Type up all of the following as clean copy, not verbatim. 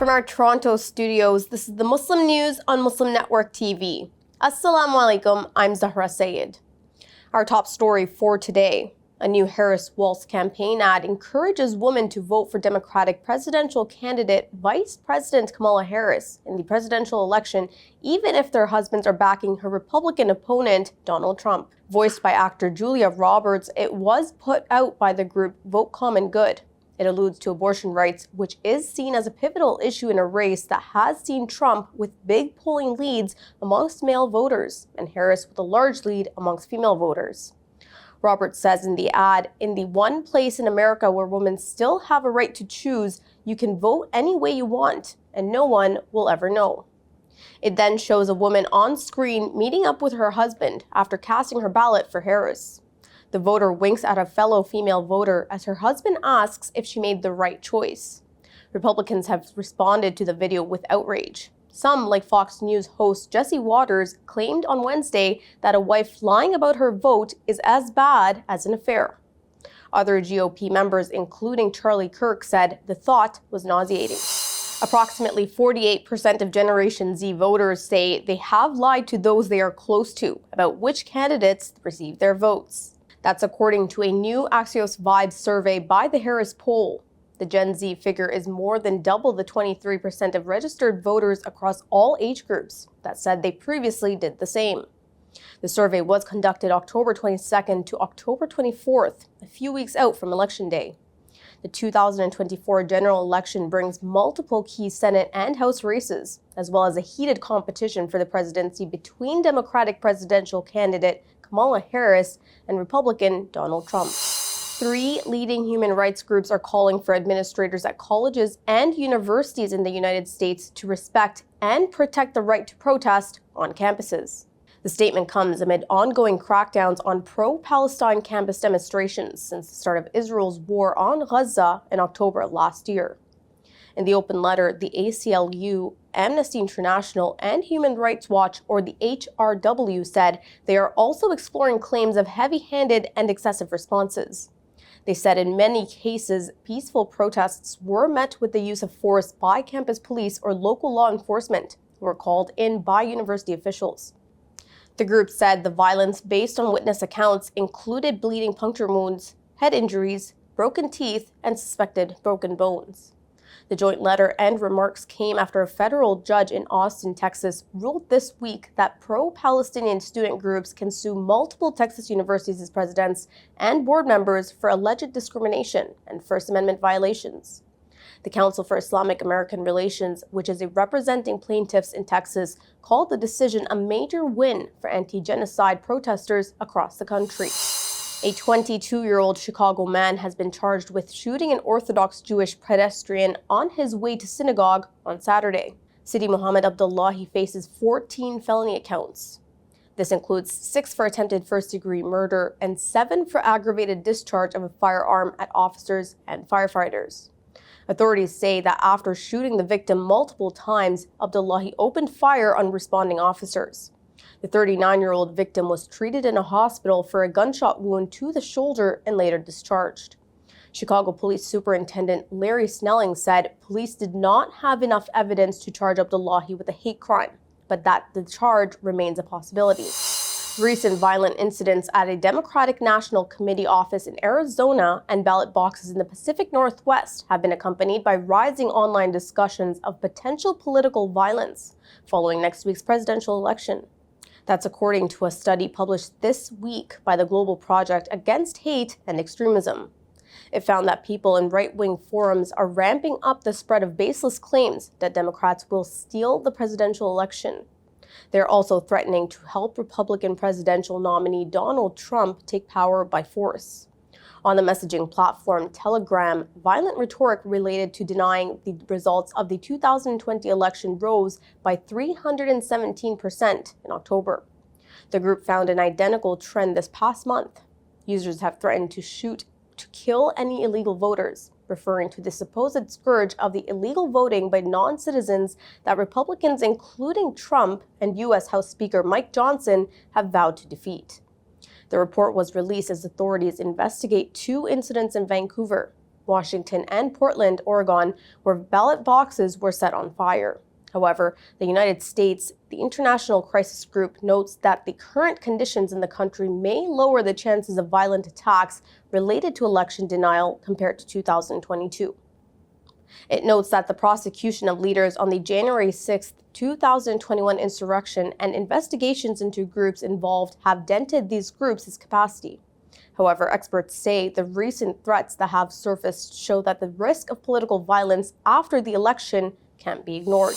From our Toronto studios, this is the Muslim News on Muslim Network TV. Assalamu alaikum, I'm Zahra Syed. Our top story for today. A new Harris Walz campaign ad encourages women to vote for Democratic presidential candidate Vice President Kamala Harris in the presidential election, even if their husbands are backing her Republican opponent, Donald Trump. Voiced by actor Julia Roberts, it was put out by the group Vote Common Good. It alludes to abortion rights, which is seen as a pivotal issue in a race that has seen Trump with big polling leads amongst male voters and Harris with a large lead amongst female voters. Roberts says in the ad, in the one place in America where women still have a right to choose, you can vote any way you want, and no one will ever know. It then shows a woman on screen meeting up with her husband after casting her ballot for Harris. The voter winks at a fellow female voter as her husband asks if she made the right choice. Republicans have responded to the video with outrage. Some, like Fox News host Jesse Waters, claimed on Wednesday that a wife lying about her vote is as bad as an affair. Other GOP members, including Charlie Kirk, said the thought was nauseating. Approximately 48% of Generation Z voters say they have lied to those they are close to about which candidates received their votes. That's according to a new Axios Vibes survey by the Harris poll. The Gen Z figure is more than double the 23% of registered voters across all age groups that said they previously did the same. The survey was conducted October 22nd to October 24th, a few weeks out from Election Day. The 2024 general election brings multiple key Senate and House races, as well as a heated competition for the presidency between Democratic presidential candidate Kamala Harris and Republican Donald Trump. 3 leading human rights groups are calling for administrators at colleges and universities in the United States to respect and protect the right to protest on campuses. The statement comes amid ongoing crackdowns on pro-Palestine campus demonstrations since the start of Israel's war on Gaza in October last year. In the open letter, the ACLU, Amnesty International, and Human Rights Watch, or the HRW, said they are also exploring claims of heavy-handed and excessive responses. They said in many cases, peaceful protests were met with the use of force by campus police or local law enforcement, who were called in by university officials. The group said the violence, based on witness accounts, included bleeding puncture wounds, head injuries, broken teeth, and suspected broken bones. The joint letter and remarks came after a federal judge in Austin, Texas, ruled this week that pro-Palestinian student groups can sue multiple Texas universities' presidents and board members for alleged discrimination and First Amendment violations. The Council for Islamic American Relations, which is representing plaintiffs in Texas, called the decision a major win for anti-genocide protesters across the country. A 22-year-old Chicago man has been charged with shooting an Orthodox Jewish pedestrian on his way to synagogue on Saturday. Sidi Mohammed Abdullahi faces 14 felony counts. This includes 6 for attempted first-degree murder and 7 for aggravated discharge of a firearm at officers and firefighters. Authorities say that after shooting the victim multiple times, Abdullahi opened fire on responding officers. The 39-year-old victim was treated in a hospital for a gunshot wound to the shoulder and later discharged. Chicago Police Superintendent Larry Snelling said police did not have enough evidence to charge Abdullahi with a hate crime, but that the charge remains a possibility. Recent violent incidents at a Democratic National Committee office in Arizona and ballot boxes in the Pacific Northwest have been accompanied by rising online discussions of potential political violence following next week's presidential election. That's according to a study published this week by the Global Project Against Hate and Extremism. It found that people in right-wing forums are ramping up the spread of baseless claims that Democrats will steal the presidential election. They're also threatening to help Republican presidential nominee Donald Trump take power by force. On the messaging platform Telegram, violent rhetoric related to denying the results of the 2020 election rose by 317% in October. The group found an identical trend this past month. Users have threatened to shoot to kill any illegal voters, referring to the supposed scourge of the illegal voting by non-citizens that Republicans, including Trump and U.S. House Speaker Mike Johnson, have vowed to defeat. The report was released as authorities investigate 2 incidents in Vancouver. Washington, and Portland, Oregon, where ballot boxes were set on fire. However, the United States, the International Crisis Group, notes that the current conditions in the country may lower the chances of violent attacks related to election denial compared to 2022. It notes that the prosecution of leaders on the January 6, 2021 insurrection and investigations into groups involved have dented these groups' capacity. However, experts say the recent threats that have surfaced show that the risk of political violence after the election can't be ignored.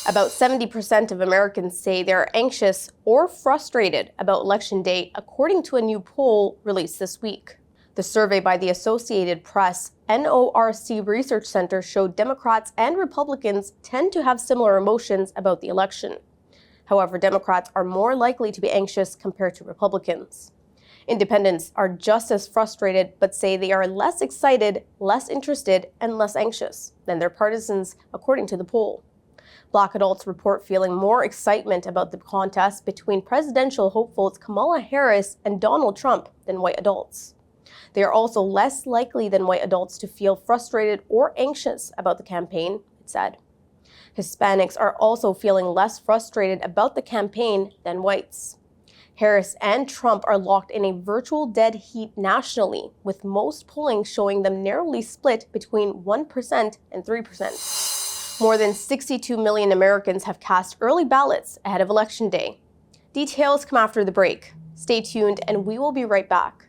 About 70% of Americans say they are anxious or frustrated about Election Day, according to a new poll released this week. The survey by the Associated Press NORC Research Center showed Democrats and Republicans tend to have similar emotions about the election. However, Democrats are more likely to be anxious compared to Republicans. Independents are just as frustrated, but say they are less excited, less interested, and less anxious than their partisans, according to the poll. Black adults report feeling more excitement about the contest between presidential hopefuls Kamala Harris and Donald Trump than white adults. They are also less likely than white adults to feel frustrated or anxious about the campaign, it said. Hispanics are also feeling less frustrated about the campaign than whites. Harris and Trump are locked in a virtual dead heat nationally, with most polling showing them narrowly split between 1% and 3%. More than 62 million Americans have cast early ballots ahead of Election Day. Details come after the break. Stay tuned, and we will be right back.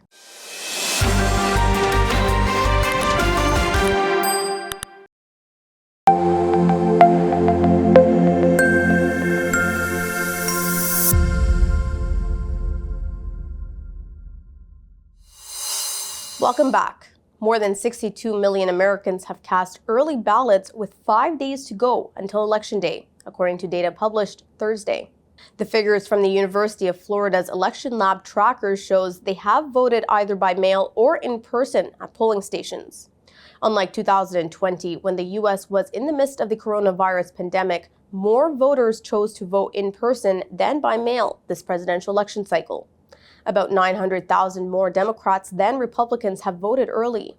Welcome back. More than 62 million Americans have cast early ballots with 5 days to go until Election Day, according to data published Thursday. The figures from the University of Florida's Election Lab tracker shows they have voted either by mail or in person at polling stations. Unlike 2020, when the U.S. was in the midst of the coronavirus pandemic, more voters chose to vote in person than by mail this presidential election cycle. About 900,000 more Democrats than Republicans have voted early.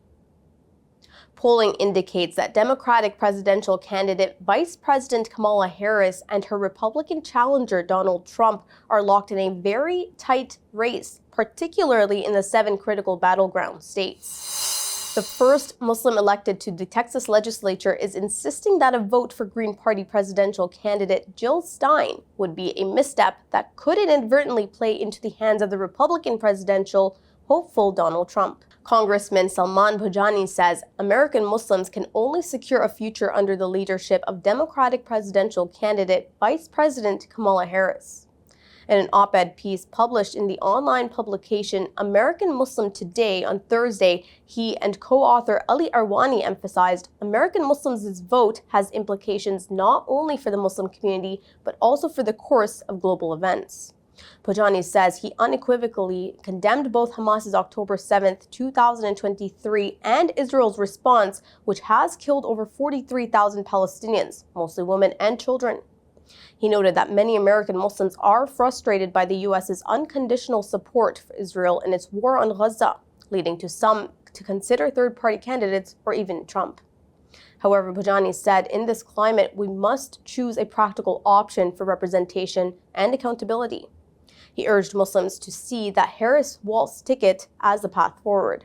Polling indicates that Democratic presidential candidate Vice President Kamala Harris and her Republican challenger Donald Trump are locked in a very tight race, particularly in the 7 critical battleground states. The first Muslim elected to the Texas legislature is insisting that a vote for Green Party presidential candidate Jill Stein would be a misstep that could inadvertently play into the hands of the Republican presidential hopeful Donald Trump. Congressman Salman Bhojani says American Muslims can only secure a future under the leadership of Democratic presidential candidate Vice President Kamala Harris. In an op-ed piece published in the online publication American Muslim Today on Thursday, he and co-author Ali Arwani emphasized American Muslims' vote has implications not only for the Muslim community, but also for the course of global events. Bhojani says he unequivocally condemned both Hamas's October 7, 2023 and Israel's response, which has killed over 43,000 Palestinians, mostly women and children. He noted that many American Muslims are frustrated by the U.S.'s unconditional support for Israel in its war on Gaza, leading to some to consider third-party candidates or even Trump. However, Bhojani said, in this climate, we must choose a practical option for representation and accountability. He urged Muslims to see that Harris-Walz's ticket as the path forward.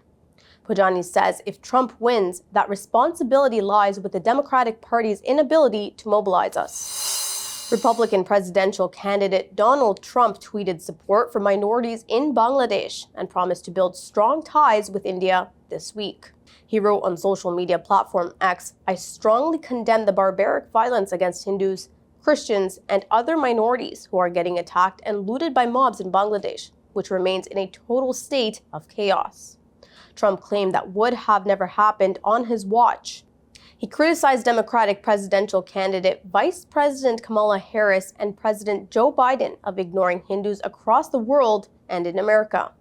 Bhojani says if Trump wins, that responsibility lies with the Democratic Party's inability to mobilize us. Republican presidential candidate Donald Trump tweeted support for minorities in Bangladesh and promised to build strong ties with India this week. He wrote on social media platform X, "I strongly condemn the barbaric violence against Hindus, Christians, and other minorities who are getting attacked and looted by mobs in Bangladesh, which remains in a total state of chaos." Trump claimed that would have never happened on his watch. He criticized Democratic presidential candidate Vice President Kamala Harris and President Joe Biden of ignoring Hindus across the world and in America.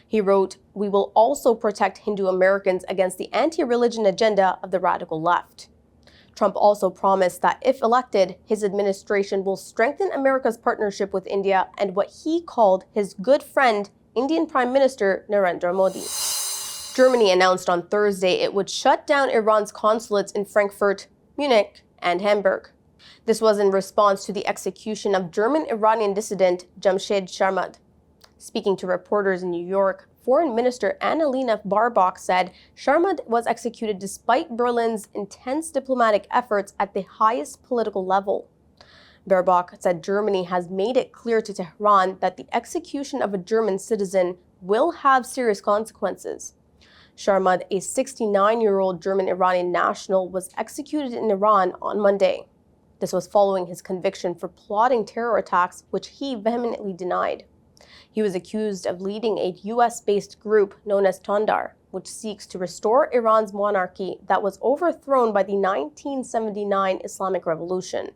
He wrote, "We will also protect Hindu Americans against the anti-religion agenda of the radical left." Trump also promised that if elected, his administration will strengthen America's partnership with India and what he called his good friend, Indian Prime Minister Narendra Modi. Germany announced on Thursday it would shut down Iran's consulates in Frankfurt, Munich, and Hamburg. This was in response to the execution of German-Iranian dissident Jamshed Sharmad. Speaking to reporters in New York, Foreign Minister Annalena Baerbock said Sharmad was executed despite Berlin's intense diplomatic efforts at the highest political level. Baerbock said Germany has made it clear to Tehran that the execution of a German citizen will have serious consequences. Sharmad, a 69-year-old German-Iranian national, was executed in Iran on Monday. This was following his conviction for plotting terror attacks, which he vehemently denied. He was accused of leading a U.S.-based group known as Tandar, which seeks to restore Iran's monarchy that was overthrown by the 1979 Islamic Revolution.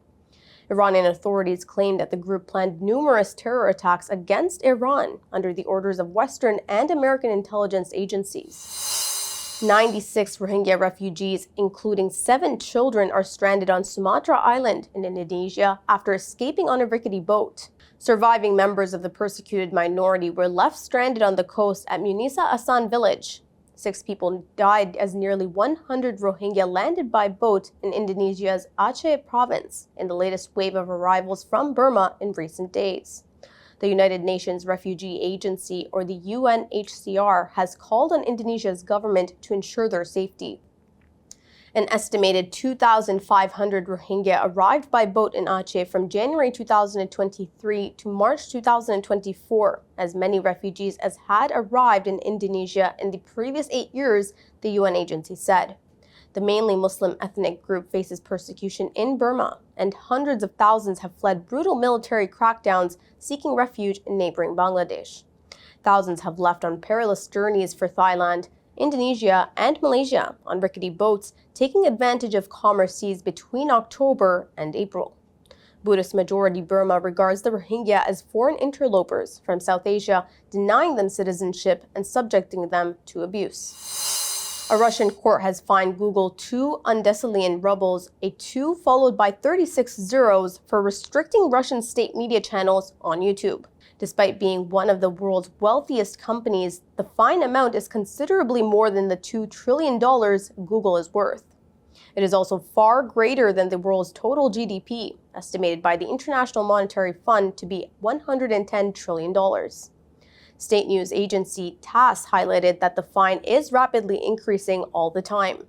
Iranian authorities claimed that the group planned numerous terror attacks against Iran under the orders of Western and American intelligence agencies. 96 Rohingya refugees, including 7 children, are stranded on Sumatra Island in Indonesia after escaping on a rickety boat. Surviving members of the persecuted minority were left stranded on the coast at Munisa Asan village. 6 people died as nearly 100 Rohingya landed by boat in Indonesia's Aceh province in the latest wave of arrivals from Burma in recent days. The United Nations Refugee Agency, or the UNHCR, has called on Indonesia's government to ensure their safety. An estimated 2,500 Rohingya arrived by boat in Aceh from January 2023 to March 2024, as many refugees as had arrived in Indonesia in the previous 8 years, the UN agency said. The mainly Muslim ethnic group faces persecution in Burma, and hundreds of thousands have fled brutal military crackdowns seeking refuge in neighboring Bangladesh. Thousands have left on perilous journeys for Thailand, Indonesia, and Malaysia on rickety boats, taking advantage of calmer seas between October and April. Buddhist majority Burma regards the Rohingya as foreign interlopers from South Asia, denying them citizenship and subjecting them to abuse. A Russian court has fined Google 2 undecillion rubles, a 2 followed by 36 zeros, for restricting Russian state media channels on YouTube. Despite being one of the world's wealthiest companies, the fine amount is considerably more than the $2 trillion Google is worth. It is also far greater than the world's total GDP, estimated by the International Monetary Fund to be $110 trillion. State news agency TASS highlighted that the fine is rapidly increasing all the time.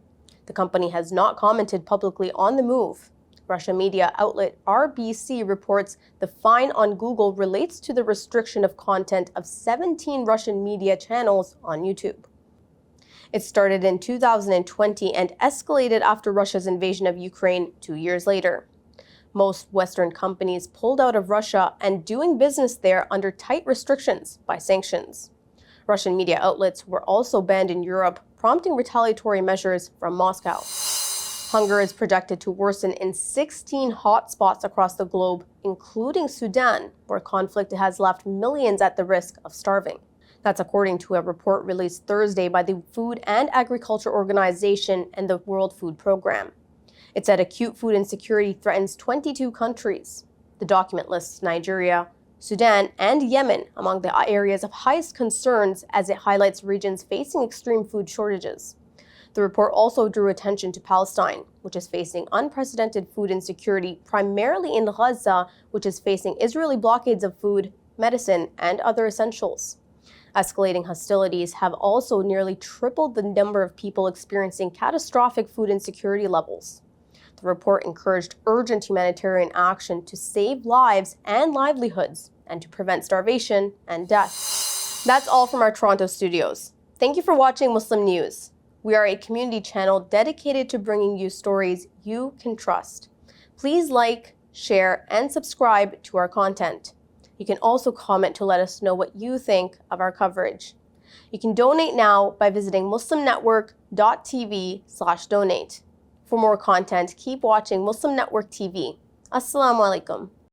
The company has not commented publicly on the move. Russian media outlet RBC reports the fine on Google relates to the restriction of content of 17 Russian media channels on YouTube. It started in 2020 and escalated after Russia's invasion of Ukraine 2 years later. Most Western companies pulled out of Russia and doing business there under tight restrictions by sanctions. Russian media outlets were also banned in Europe, prompting retaliatory measures from Moscow. Hunger is projected to worsen in 16 hotspots across the globe, including Sudan, where conflict has left millions at the risk of starving. That's according to a report released Thursday by the Food and Agriculture Organization and the World Food Program. It said acute food insecurity threatens 22 countries. The document lists Nigeria, Sudan, and Yemen among the areas of highest concerns, as it highlights regions facing extreme food shortages. The report also drew attention to Palestine, which is facing unprecedented food insecurity, primarily in Gaza, which is facing Israeli blockades of food, medicine, and other essentials. Escalating hostilities have also nearly tripled the number of people experiencing catastrophic food insecurity levels. The report encouraged urgent humanitarian action to save lives and livelihoods and to prevent starvation and death. That's all from our Toronto studios. Thank you for watching Muslim News. We are a community channel dedicated to bringing you stories you can trust. Please like, share, and subscribe to our content. You can also comment to let us know what you think of our coverage. You can donate now by visiting muslimnetwork.tv/donate. For more content, keep watching Muslim Network TV. Assalamu alaikum.